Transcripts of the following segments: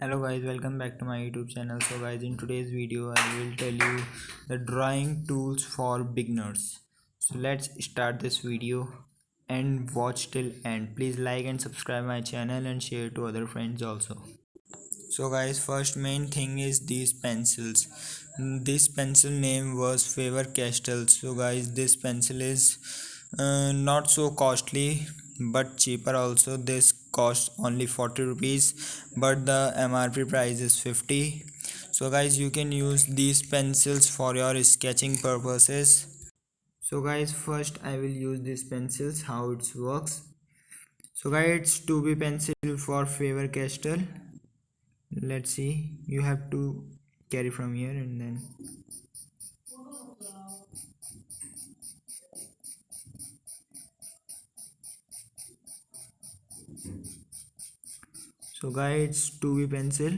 Hello guys, welcome back to my YouTube channel. So guys, in today's video I will tell you the drawing tools for beginners. So let's start this video and watch till end. Please like and subscribe my channel and share to other friends also. So guys, first main thing is these pencils. This pencil name was Faber Castell. So guys, this pencil is not so costly but cheaper also. This costs only 40 rupees but the MRP price is 50. So guys, you can use these pencils for your sketching purposes. So guys, first I will use these pencils, how it works. So guys, it's 2B pencil for Faber Castell. Let's see, you have to carry from here and then so guys, it's 2B pencil.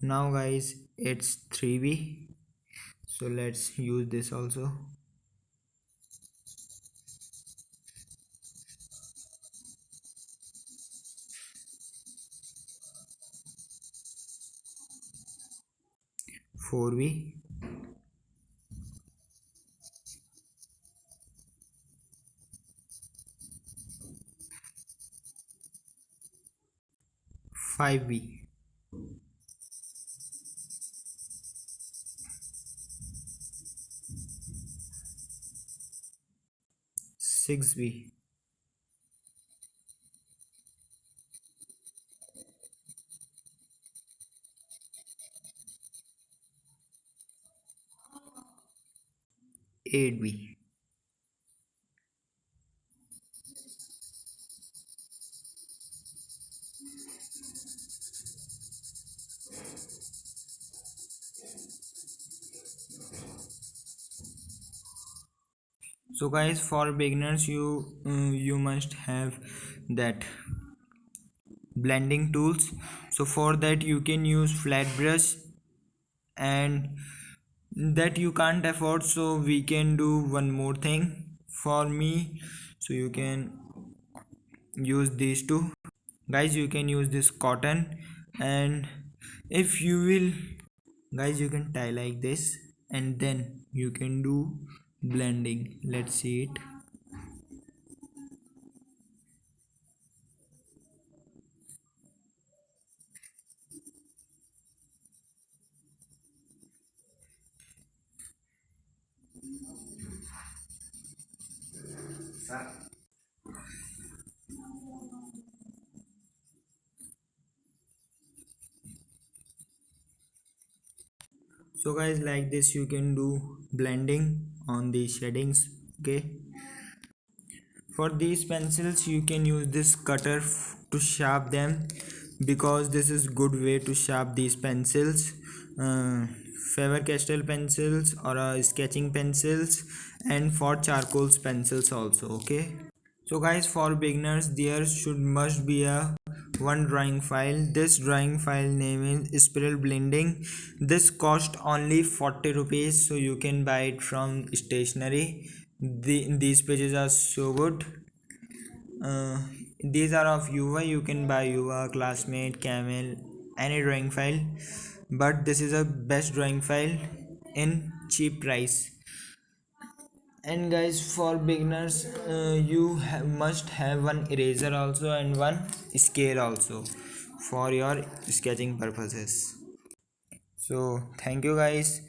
Now guys, it's 3B, so let's use this also. Four B, 5B, 6B, 8B. So guys, for beginners you must have that blending tools. So for that you can use flat brush, and that you can't afford, so we can do one more thing for me. So you can use these two guys. You can use this cotton, and if you will guys, you can tie like this and then you can do blending. Let's see it. So guys, like this you can do blending on the shadings. Okay, for these pencils you can use this cutter to sharp them, because this is good way to sharp these pencils. uh, Faber-Castell pencils or sketching pencils, and for charcoals pencils also. Okay, so guys, for beginners there should must be a one drawing file. This drawing file name is spiral blending. This cost only 40 rupees, so you can buy it from stationery. These pages are so good. uh, these are of Yuva. You can buy Yuva, Classmate, Camel, any drawing file, but this is a best drawing file in cheap price. And guys, for beginners must have one eraser also and one scale also for your sketching purposes. So thank you guys.